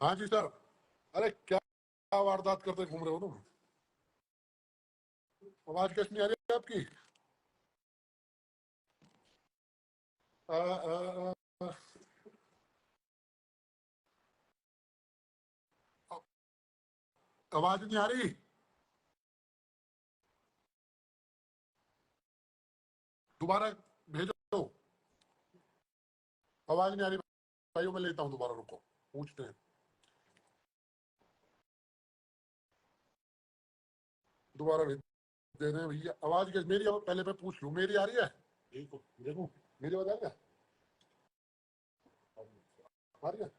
हाँ जी सर। अरे क्या वारदात करते घूम रहे हो तुम? आवाज कैसी नहीं आ रही है आपकी? आ, आ, आ, आवाज नहीं आ रही। दोबारा भेजो। आवाज नहीं आ रही भाइयों, मैं लेता हूँ दोबारा, रुको पूछते हैं। दोबारा भेज दे रहे हैं भैया। आवाज कैसी मेरी? पहले मैं पूछ लूँ, मेरी आ रही है? देखो देखो, मेरी आवाज आ रही है? आ रही है?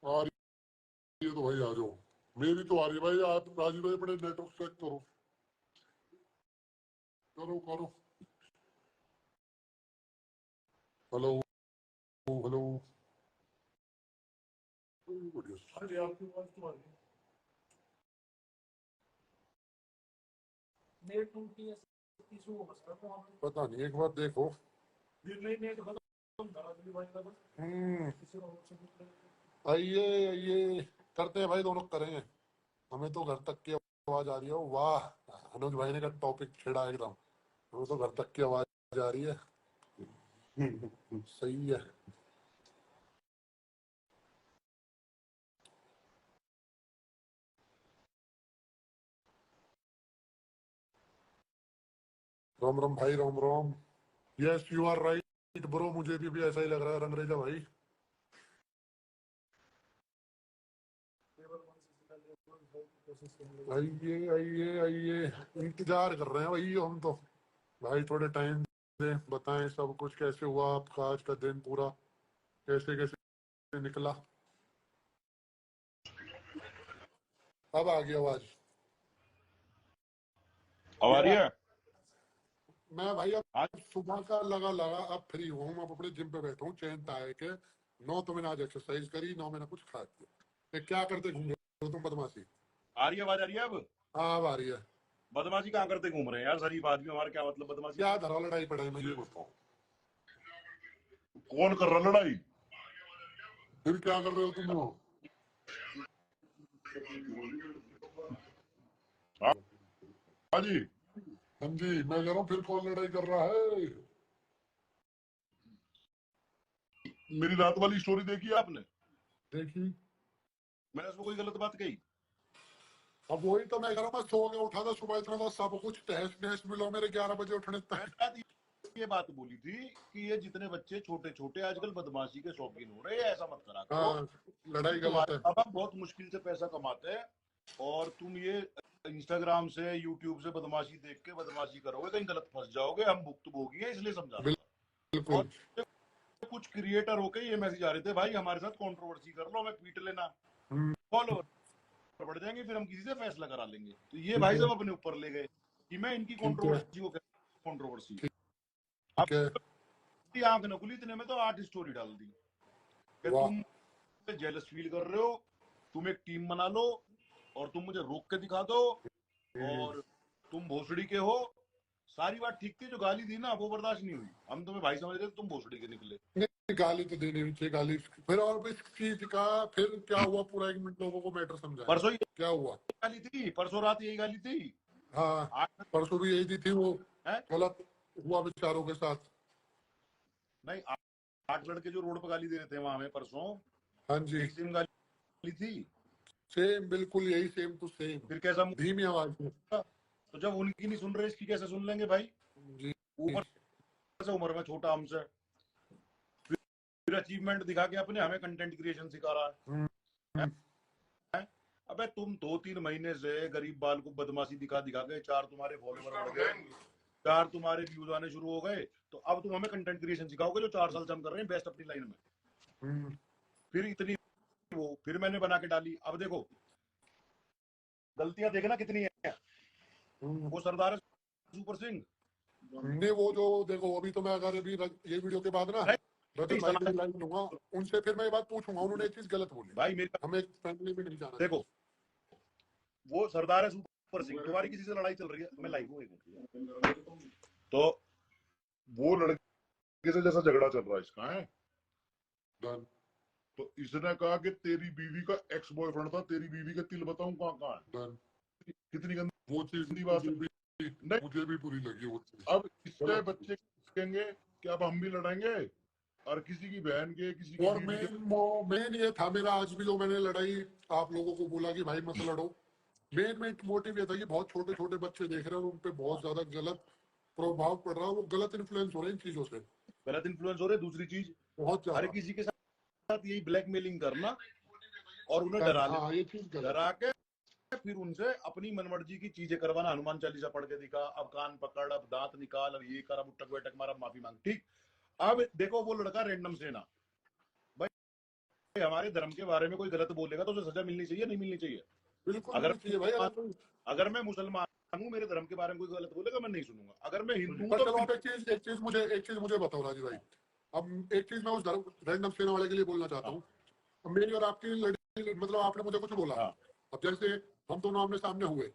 आ रही है तो भाई आ जाओ। मेरी तो आ रही है भाई। आप राजीव भाई अपने नेटवर्क चेक करो। करो करो। Hello hello. बढ़िया। आपकी आवाज तो आ रही है। पता नहीं, एक बार देखो। आइए आइए, करते हैं भाई, दोनों करेंगे। हमें तो घर तक की आवाज आ रही है। वाह, अनुज भाई ने का टॉपिक छेड़ा एकदम। हमें तो घर तक की आवाज आ रही है। सही है। राम राम भाई, Ram Ram. Yes you are right bro, मुझे भी ऐसा ही लग रहा है रंगरेजा भाई। आइए आइए आइए, इंतजार कर रहे हैं भाई हम तो। भाई थोड़े टाइम दे, बताएं सब कुछ कैसे हुआ आपका आज का दिन पूरा, कैसे कैसे निकला। अब आ गई आवाज। अब आ रही है? मैं भाई आज अब सुबह का लगा लगा अब फ्री हूँ। अब अपने जिम पे बैठा हूँ, चैन है के 9 तो मैंने आज एक्सरसाइज करी, 9 मैंने कुछ खा दिया। ये क्या करते घूम रहे हो तुम बदमाशी? आ रही है, आवाज आ रही है अब? हाँ अब आ रही है। बदमाशी कहाँ करते घूम रहे हैं यार, शरीफ आदमी हमारा क्या मतलब बदमाशी? क्या धरा लड़ाई पड़ाई में, ये बताओ। कौन कर रहा लड़ाई? फिर क्या कर रहे हो तुम? हाँ हाँ जी। हाँ जी, मैं कह रहा हूँ फिर कौन लड़ाई कर रहा है? मेरी रात वाली स्टोरी देखी है आपने? देखी। मैंने उसमें कोई गलत बात कही? अब वही तो मैं कह रहा हूँ, मैं सो के उठा था सुबह, इतना था सब कुछ तहस नहस मिलो मेरे 11 बजे उठने तक। मैंने शायद ये बात बोली थी कि ये जितने बच्चे छोटे छोटे आजकल बदमाशी के शौकीन हो रहे हैं, ऐसा मत करा करो। हाँ, लड़ाई गलत तुम्हारे है। माँ बाप बहुत मुश्किल से पैसा कमाते हैं और तुम ये इंस्टाग्राम से यूट्यूब से बदमाशी देख के बदमाशी करोगे, कहीं गलत फंस जाओगे। हम भुक्तभोगी हैं, इसलिए समझा रहा था। बिल्कुल। और कुछ क्रिएटर होके ये मैसेज आ रहे थे, भाई हमारे साथ कंट्रोवर्सी कर लो, हमें पीट लेना, हम्म, फॉलोवर बढ़ जाएंगे, फिर हम किसी से फैसला करा लेंगे। तो ये ठीक भाई है साहब अपने ऊपर ले गए कि मैं इनकी ठीक है कंट्रोवर्सी को कंट्रोवर्सी। अब ठीक है। आंख न खुली इतने में तो 8 स्टोरी डाल दी कि वाह। तुम जेलस फील कर रहे हो, तुम एक टीम बना लो और तुम मुझे रोक के दिखा दो, और तुम भोसड़ी के हो। सारी बात ठीक थी, जो गाली दी ना वो बर्दाश्त नहीं हुई। हम तुम्हें भाई समझ रहे थे, तुम भोसड़ी के निकले। नहीं, गाली तो देनी भी चाहिए, गाली। फिर और इस चीज का फिर क्या हुआ, पूरा 1 मिनट लोगों को मैटर समझाएं। परसों ये क्या हुआ? गाली थी, परसों रात यही गाली थी। हाँ, आज परसों भी यही दी थी वो। है गलत हुआ बेचारों के साथ। नहीं, 8 लड़के जो रोड पर गाली दे रहे थे वहां में परसों, हाँ जी, एक सेम गाली थी। सेम, बिल्कुल यही, सेम टू सेम। फिर कैसा मुंह धीमी आवाज में। था? तो जब उनकी नहीं सुन रहे, इसकी कैसे सुन लेंगे भाई? जी। ऊपर से उम्र में छोटा हमसे, फिर अचीवमेंट दिखा के अपने हमें कंटेंट क्रिएशन सिखा रहा हम्म, है, हम्म, है? अबे तुम 2-3 महीने से गरीब बाल को बदमाशी दिखा दिखा के 4 तुम्हारे फॉलोवर बढ़ गए, 4 तुम्हारे व्यूज आने शुरू हो गए, तो अब तुम हमें कंटेंट क्रिएशन सिखाओगे जो 4 साल से हम कर रहे हैं बेस्ट अपनी लाइन में। हम्म, फिर इतनी वो फिर मैंने बना के डाली। अब देखो गलतियां देखना कितनी है। हम्म। वो सरदार है सुपर सिंह, नहीं, वो जो देखो, अभी तो मैं अगर अभी ये वीडियो के बाद ना रजत भाई पे भी लाइव लूंगा, उनसे फिर मैं ये बात पूछूंगा, उन्होंने एक चीज गलत बोली। भाई मेरी हमें फैमिली में नहीं जाना देखो, चाहिए। वो सरदार है सुपर सिंह, तुम्हारी किसी से लड़ाई चल रही है, मैं लाइव हूँ, तो वो लड़के से जैसा झगड़ा चल रहा है इसका है, डन। तो इसने कहा कि तेरी बीवी का एक्स बॉयफ्रेंड था, तेरी बीवी के तिल बताऊं कहाँ कहाँ है। डन। कितनी वो चीज गंदी बात है। नहीं, मुझे भी बुरी लगी वो चीज। अब इससे बच्चे कहेंगे कि अब हम भी लड़ेंगे, और किसी की बहन के, किसी की और बीवी के। मेन ये था मेरा, आज भी जो मैंने लड़ाई आप लोगों को बोला कि भाई मत लड़ो, मेन मोटिव ये था कि बहुत छोटे छोटे बच्चे देख रहे हैं और उन पे बहुत ज्यादा गलत प्रभाव पड़ रहा है, वो गलत इन्फ्लुएंस हो रहे हैं इन चीजों से, गलत इन्फ्लुएंस हो रहे। दूसरी चीज, बहुत हर ज्यादा। किसी के साथ यही ब्लैकमेलिंग करना और उन्हें डरा हाँ ये चीज गलत डरा है। के फिर उनसे अपनी मनमर्जी की चीजें करवाना। हनुमान चालीसा पढ़ के दिखा, अब कान पकड़, अब दांत निकाल, अब ये कर, अब उठक बैठक मार, अब माफी मांग। ठीक, अब देखो वो लड़का रैंडम सेना, भाई हमारे धर्म के बारे में कोई गलत बोलेगा तो उसे सजा मिलनी चाहिए, नहीं मिलनी चाहिए? बिल्कुल अगर नहीं चाहिए भाई। अगर मैं मुसलमान हूँ, मेरे धर्म के बारे में कोई गलत बोलेगा, मैं नहीं सुनूंगा। अगर मैं हिंदू हूँ पर तो चलो आप एक चीज मुझे बताओ राजू भाई। अब एक चीज मैं उस रैंडम सेना वाले के लिए बोलना चाहता हूँ। अब मेरी और आपकी लड़ी, मतलब आपने मुझे कुछ बोला, हाँ अब जैसे हम दोनों आमने सामने हुए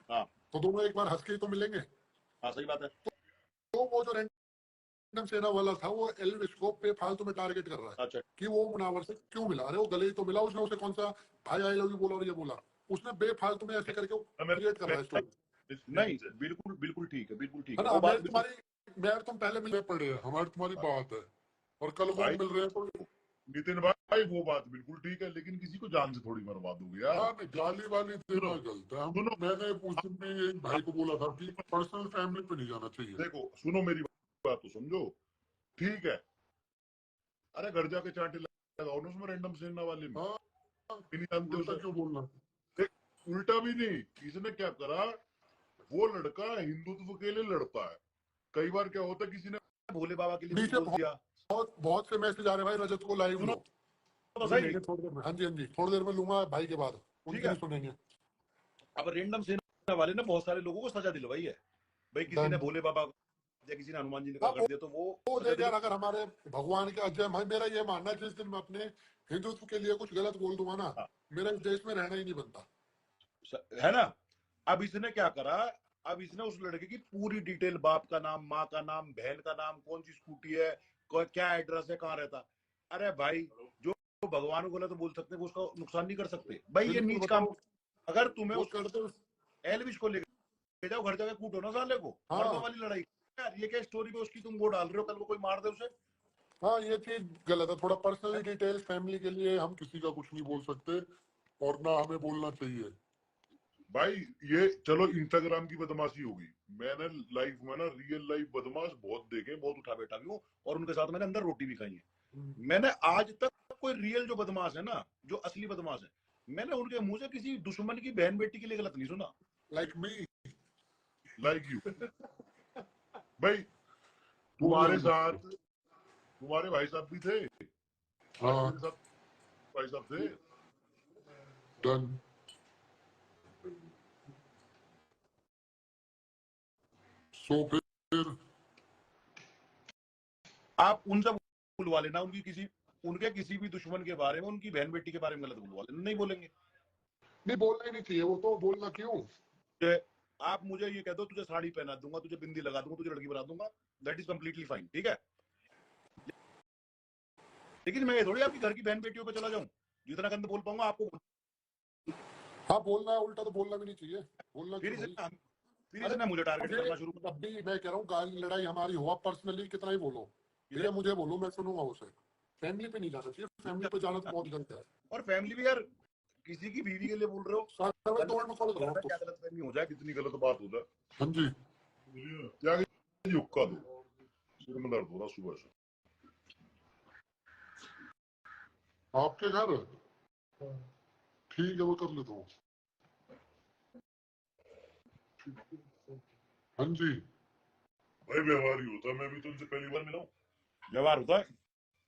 हाँ तो दोनों एक बार हंस के ही तो मिलेंगे। हाँ, सही बात है। तो वो जो रैंडम सेना वाला था वो एल्विस को पे फालतू में टारगेट कर रहा है अच्छा, कि वो मुनावर से क्यों मिला, अरे वो गले ही तो मिला, उसने उसे कौन सा भाई आई लव यू बोला और ये बोला, उसने बेफालतू में ऐसे करके क्रिएट कर रहा है स्टोरी। नहीं, बिल्कुल बिल्कुल ठीक है, बिल्कुल ठीक है है, ना, वो बात मैं बिल्कुल। तुम्हारी, मैं और तुम पहले मिले पड़े हैं, हमारी तुम्हारी बात है, और कल को भाई हम मिल रहे हैं तो नितिन भाई, वो बात बिल्कुल ठीक है, लेकिन किसी को जान से थोड़ी मरवा दोगे यार। हाँ नहीं, गाली वाली सुनो देना गलत है। सुनो, मैंने उस दिन भी एक भाई को बोला था कि पर्सनल फैमिली पे नहीं जाना चाहिए। देखो सुनो, मेरी बात तो समझो। ठीक है, अरे घर जाके चांटे लगाओ ना उसमें, रैंडम सेना वाले में। हाँ, नहीं जानते उल्टा उसे। क्यों बोलना। देख, उल्टा भी नहीं, इसने क्या करा, वो लड़का हिंदुत्व के लिए लड़ता है। कई बार क्या होता है, किसी ने भोले बाबा के लिए कुछ नीचे बोल दिया। बहुत बहुत से मैसेज आ रहे हैं भाई, रजत को लाइव सुनो लो। तो अभी सही। लेंगे थोड़ी देर में, हाँ जी हाँ जी, थोड़ी देर में लूंगा भाई के बाद, ठीक उनकी है, भी सुनेंगे। अब रैंडम सेना वाले ने बहुत सारे लोगों को सजा दिलवाई है। भाई किसी ने डन। भोले बाबा या किसी ने हनुमान जी ने हाँ का कर दिया तो वो वो सजा देख यार, दिलवाई। अगर हमारे भगवान के अजय भाई, मेरा ये मानना है जिस दिन मैं अपने हिंदुत्व के लिए कुछ गलत बोल दूंगा ना, हाँ, मेरा इस देश में रहना ही नहीं बनता। है ना। अब इसने क्या करा, अब इसने उस लड़के की पूरी डिटेल, बाप का नाम, माँ का नाम, बहन का नाम, कौन सी स्कूटी है, क्या एड्रेस है, कहाँ रहता। अरे भाई, जो भगवान को गलत बोल सकते हैं वो उसका नुकसान नहीं कर सकते भाई, ये बिल्कुल नीच काम। बताओ, अगर तुम्हें वो उस करते। एलविश को लेके जाओ, घर जाके कूटो ना साले को, मर्दों हाँ वाली लड़ाई। यार ये क्या स्टोरी पे उसकी तुम वो डाल रहे हो, कल को कोई मार दे उसे। हाँ, ये चीज गलत है, थोड़ा पर्सनली डिटेल्स फैमिली के लिए हम किसी का कुछ नहीं बोल सकते, और ना हमें बोलना चाहिए। भाई, ये चलो इंस्टाग्राम की बदमाशी होगी। मैंने लाइफ में ना रियल लाइफ बदमाश बहुत देखे, बहुत उठा बैठा भी हूँ और उनके साथ मैंने अंदर रोटी भी खाई है। हम्म। मैंने आज तक कोई रियल जो बदमाश है ना, जो असली बदमाश है, मैंने उनके मुंह से किसी दुश्मन की बहन बेटी के लिए गलत नहीं सुना। Like me. Like you. भाई, बोलो तुम्हारे मत। साथ तुम्हारे भाई साहब भी थे, आज हाँ मेरे साथ भाई साहब थे। डन। सो फिर आप उनसे बुलवा लेना, उनके किसी भी दुश्मन के बारे में, उनकी बहन बेटी के बारे में गलत बुलवा लेना, नहीं बोलेंगे। नहीं, बोलना ही नहीं चाहिए, वो तो बोलना क्यों। कि आप मुझे ये कह दो, तुझे साड़ी पहना दूंगा, तुझे बिंदी लगा दूंगा, तुझे लड़की बना दूंगा, दैट इज कंप्लीटली फाइन, ठीक है। लेकिन मैं ये थोड़ी आपकी घर की बहन बेटियों पे चला जाऊं, जितना गंद बोल पाऊंगा आपको। हाँ बोलना है, उल्टा तो बोलना भी नहीं चाहिए, बोलना फिर क्यों भाई। फिर अरे इसने मुझे टारगेट मुझे, करना शुरू कर तब भी मैं कह रहा हूँ, गाली लड़ाई हमारी हुआ पर्सनली कितना ही बोलो, ठीक दिया। है, मुझे बोलो, मैं सुनूंगा उसे। फैमिली पे नहीं जाना चाहिए, फैमिली पे जाना तो बहुत गलत है। और फैमिली भी यार, किसी की बीवी के लिए बोल रहे हो, सारे भाई कल 2 मिनट में कॉल कर रहा हूँ क्या आपको। गलत फहमी हो जाए। कितनी गलत बात हो जाए। हाँ जी। क्या हुक्का दो, सिर में दर्द हो रहा सुबह से। आपके घर, ठीक है, वो कर लेता हूँ। हाँ जी। भाई व्यवहार ही होता है, मैं भी तो उनसे पहली बार मिला हूँ। व्यवहार होता है।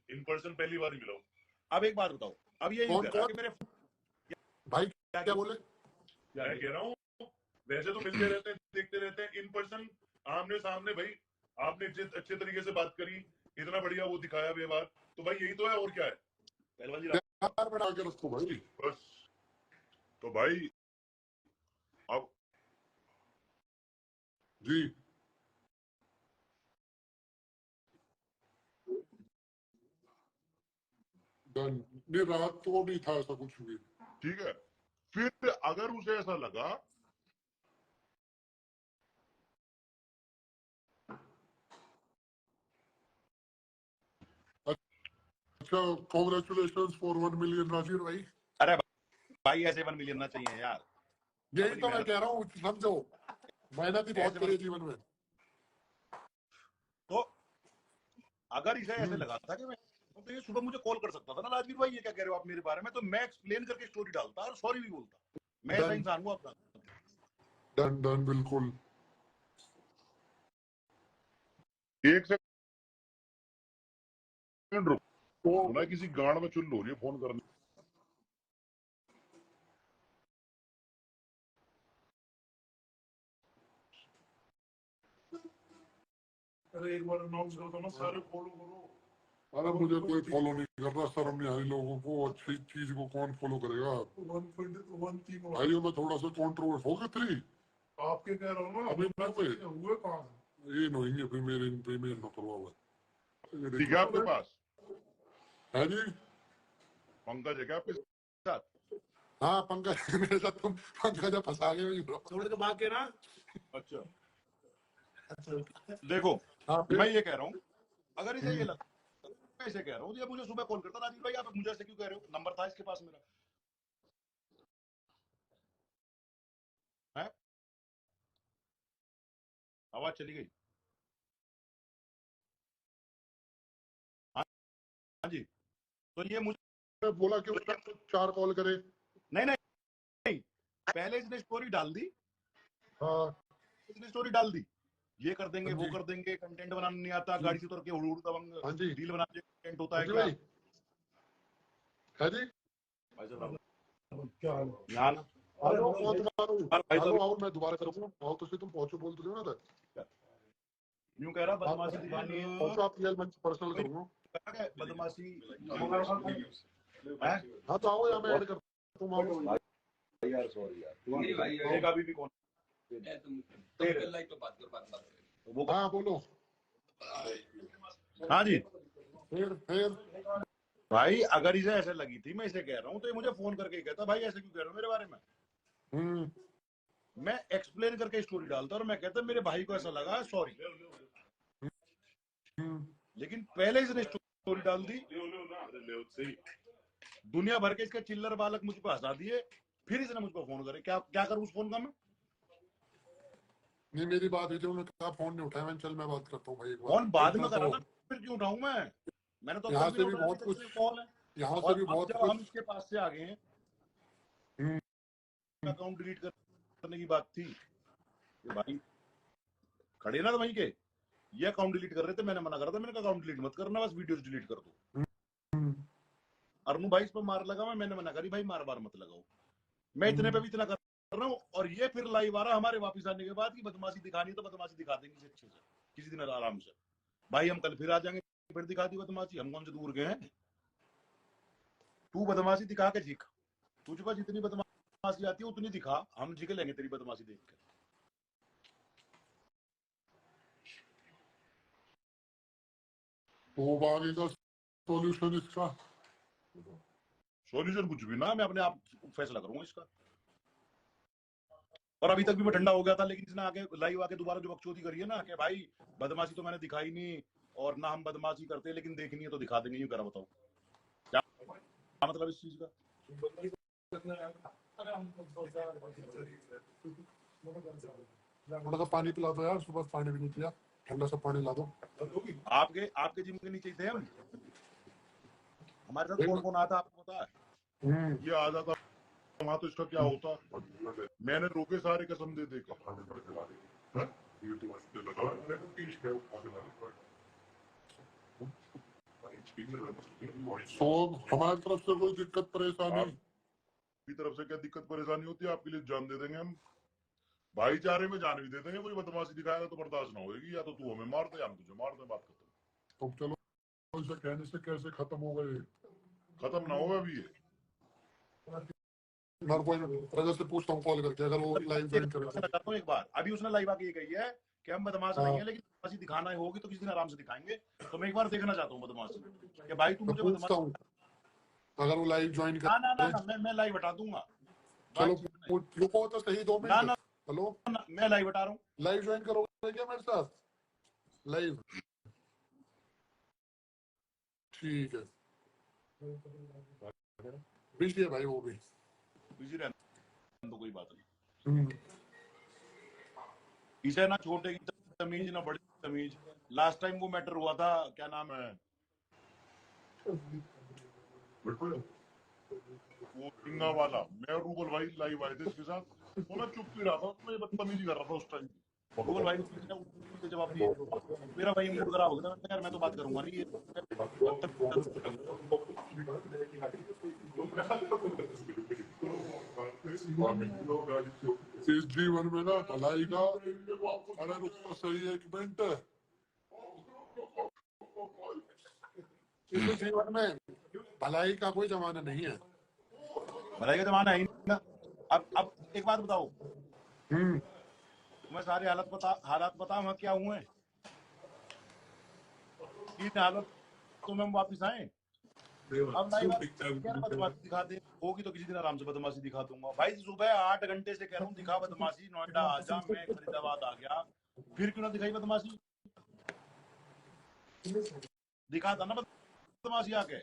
इन पर्सन पहली बार ही मिला हूँ। अब एक बात बताओ, अब ये यूं कौन कह रहा कौन कि मेरे भाई, क्या क्या बोले। मैं कह रहा हूँ, वैसे तो मिलते रहते हैं, देखते रहते हैं, इन पर्सन आमने सामने भाई आपने अच्छे तरीके से बात करी, इतना बढ़िया वो दिखाया व्यवहार, तो भाई यही तो है, और क्या है। पहलवान जी प्यार बना के रखो भाई। बस, तो भाई अब जी। डन। नहीं रात को नहीं था ऐसा कुछ भी। ठीक है, फिर अगर उसे ऐसा लगा अच्छा, कॉन्ग्रेचुलेशन फॉर 1 मिलियन राजीव भाई। अरे भाई ऐसे 1 मिलियन ना चाहिए यार। यही अपनी तो मैं मेहनत कह रहा हूँ, समझो मेहनत ही बहुत ऐसे करी है जीवन में। तो अगर इसे ऐसे लगा था कि मैं, तो ये सुबह मुझे कॉल कर सकता था ना, राजवीर भाई ये क्या कह रहे हो आप मेरे बारे में, तो मैं एक्सप्लेन करके स्टोरी डालता और सॉरी भी बोलता। मैं ऐसा डन इंसान हूँ आपका। डन डन बिल्कुल। एक सेकंड रुक, तो सुना है किसी गांड में चुल हो रही है फोन करने। अरे एक बार अनाउंस करो तो ना, सारे फॉलो करो। अरे मुझे कोई फॉलो नहीं कर रहा, शर्म नहीं आ रही लोगों को, अच्छी चीज को कौन फॉलो करेगा। 1.13 भाई मैं थोड़ा सा कॉन्ट्रोवर्स हो गया थी आपके कह रहा हूँ ना, अभी मैं कोई हुए कहाँ ये नहीं है, फिर मेरे इन पे मेल न करवा हुआ ये ठीक है देखो आपके पास है जी। पंकज है क्या आपके साथ? हाँ पंकज मेरे साथ, तुम पंकज फंसा गए bro। छोड़ के भाग के ना। अच्छा अच्छा देखो, हाँ फिर मैं ये कह रहा हूँ, अगर इसे ये हम्म, लगता, मैं इसे कह रहा हूँ, ये मुझे सुबह कॉल करता, राजीव भाई आप मुझे ऐसे क्यों कह रहे हो, नंबर था इसके पास मेरा है। आवाज चली गई। हाँ हाँ जी, तो ये मुझे, बोला कि उसने 4 कॉल करे। नहीं नहीं नहीं, पहले इसने स्टोरी डाल दी, हाँ इसने स्टोरी डाल दी, ये कर देंगे हाँ वो जी कर देंगे, कंटेंट बनाना नहीं आता, गाड़ी से उतर के उड़ दबंग हाँ जी रील बनाने कंटेंट होता हाँ है जी क्या। भाई है जी। भाई साहब क्या हाल यहाँ ना, हेलो कौन तुम्हारा भाई हेलो साहब आओ मैं दोबारा करूँगा, आओ तो सही, तुम पहुंचो बोल तो दो ना था। यूं कह रहा आप बदमाशी दिखानी है, पहुंचो, आप रियल मंच पर्सनल कोई करूँगा। कह रहा है बदमाशी है। हाँ तो आओ, यहाँ मैं ऐड कर, तुम आओ यार सॉरी यार, आओ। एक अभी भी कौन तेरे तो वो हाँ बोलो। हाँ जी फिर भाई, अगर इसे ऐसे लगी थी, मैं इसे कह रहा हूँ, तो ये मुझे फोन करके ही कहता भाई ऐसे क्यों कह रहे हो मेरे बारे में। हम्म मैं एक्सप्लेन करके स्टोरी डालता और मैं कहता मेरे भाई को ऐसा लगा सॉरी, हम्म लेकिन पहले इसने स्टोरी डाल दी, दुनिया भर के इसके चिल्लर बालक मुझ पर हंसा दिए, फिर इसने मुझको फोन करे, क्या क्या करूं उस फोन का मैं। नहीं मेरी बात हुई थी, उन्होंने कहा फोन नहीं उठाया, मैंने चल मैं बात करता हूँ भाई एक बार। फोन बाद में इतना करा तो ना, फिर क्यों उठाऊं मैंने तो अब यहाँ तक भी से ना भी उठाया, अभी बहुत तक कुछ, सिर्फ कॉल है। यहाँ से और भी अब बहुत जब हम कुछ। इसके पास से आ गए हैं, हम्म अकाउंट डिलीट करने की बात थी, ये भाई खड़े ना तो वहीं के, ये अकाउंट डिलीट कर रहे थे, मैंने मना करा था, मैंने कहा अकाउंट डिलीट मत करना, बस वीडियोस डिलीट कर दो। हम्म अरुण भाई इस पर मार लगा, मैंने मना करी भाई मार बार मत लगाओ, मैं इतने पे भी इतना कर रहा हूँ। और ये फिर लाइव आ रहा हमारे वापस आने के बाद की बदमाशी दिखानी है तो बदमाशी दिखा देंगे अच्छे से, किसी दिन आराम से। भाई हम कल फिर आ जाएंगे, फिर दिखा दी बदमाशी, हम कौन से दूर गए हैं। तू बदमाशी दिखा के सीख, तुझे पास जितनी बदमाशी आती है उतनी दिखा, हम जीके लेंगे तेरी बदमाशी देख के। तो आगे का सॉल्यूशन इसका, सॉल्यूशन कुछ भी ना, मैं अपने आप फैसला करूंगा इसका। और अभी तक भी मैं ठंडा हो गया था, लेकिन इसने आके लाइव आके दोबारा जो बकचोदी करी है ना कि भाई बदमाशी तो मैंने दिखाई नहीं, और ना हम बदमाशी करते, लेकिन देखनी है तो दिखा देंगे, यूं करा बताओ क्या मतलब इस चीज का। थोड़ा सा पानी पिला दो यार, सुबह पानी भी नहीं पिया, ठंडा सा पानी ला दो। आपके आपके जिम के नीचे थे हम, हमारे साथ कौन कौन आता आपको पता है। ये आ जाता वहां तो इसका क्या होता, मैंने रोके सारे कसम दे दे के। तो हमारी तरफ से कोई दिक्कत परेशानी, आपकी तरफ से क्या दिक्कत परेशानी होती है, आपके लिए जान दे देंगे हम, भाईचारे में जान भी दे देंगे। कोई बदमाशी दिखाएगा तो बर्दाश्त ना होगी, या तो तू हमें मार दे या हम तुझे मार दे, बात खत्म। तो चलो इसे कहने से कैसे खत्म हो गए। खत्म ना होगा अभी ये। मैं कोई रजत से पूछता हूँ कॉल करके, अगर वो लाइव ज्वाइन करे तो। करता हूँ एक बार, अभी उसने लाइव आके ये कही है कि हम बदमाश नहीं हाँ है, लेकिन बदमाशी दिखाना होगी तो किसी दिन आराम से दिखाएंगे, तो मैं एक बार देखना चाहता हूँ बदमाशी कि भाई तू मैं मुझे पूछता बदमाश हूँ, अगर वो लाइव ज्वाइन ना ना ना करे। ना मैं लाइव हटा दूंगा। चलो बातचीत नहीं। रुको तो सही 2 ना मिनट। ना हेलो, ना मैं लाइव हटा रहा हूँ। लाइव ज्वाइन करोगे क्या मेरे साथ लाइव? ठीक है, बिजली है भाई वो भी। बिजी रहने दो, कोई बात नहीं। हम्म, इसे ना छोटे की तमीज ना बड़ी तमीज। लास्ट टाइम वो मैटर हुआ था, क्या नाम है वो सिंगा वाला, मैं और रूबल भाई लाइव आए थे इसके साथ, तो मैं चुप ही रहा था, मैं ये बदतमीजी कर रहा था उस टाइम। रूबल भाई ने उल्टे जवाब दिए, मेरा भाई मूड खराब हो गया था। मैंने कहा, यार मैं तो बात करूंगा नहीं, ये बदतमीजी। इस जीवन में ना भलाई का, अरे रुको सही 1 मिनट, इस जीवन में भलाई का कोई जमाना नहीं है। भलाई का जमाना है ही नहीं ना। अब एक बात बताओ, हम्म, तुम्हें सारे हालात पता वहां क्या हुए? इन हालतों में हम वापिस आए। अब लाइव यार बदमाशी दिखा दे, होगी तो किसी दिन आराम से बदमाशी दिखा दूंगा भाई। सुबह 8 घंटे से कह रहा हूँ दिखा बदमाशी, नोएडा आ जा, मैं फरीदाबाद आ गया, फिर क्यों ना दिखाई बदमाशी? दिखाता ना बदमाशी आके,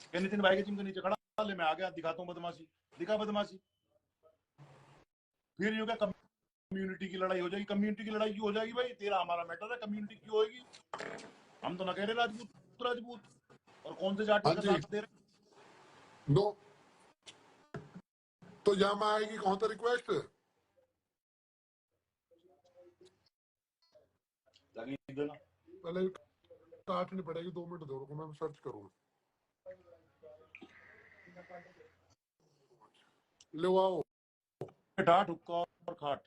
क्या नितिन भाई के जिम के नीचे खड़ा ले, मैं आ गया दिखाता हूँ बदमाशी, दिखा बदमाशी। फिर यूं क्या कम्युनिटी की लड़ाई हो जाएगी? कम्युनिटी की लड़ाई क्यों हो जाएगी भाई? तेरा हमारा मैटर है, कम्युनिटी क्यों होगी? हम तो ना कह रहे राजपूत राजपूत, और कौन से जाट हाँ का जी, साथ दे रहे? दो तो यहाँ में आएगी कौन सा रिक्वेस्ट? देना। पहले काटनी पड़ेगी, 2 मिनट दो, रुको मैं सर्च करूँ। ले आओ। डाट हुक्का और खाट।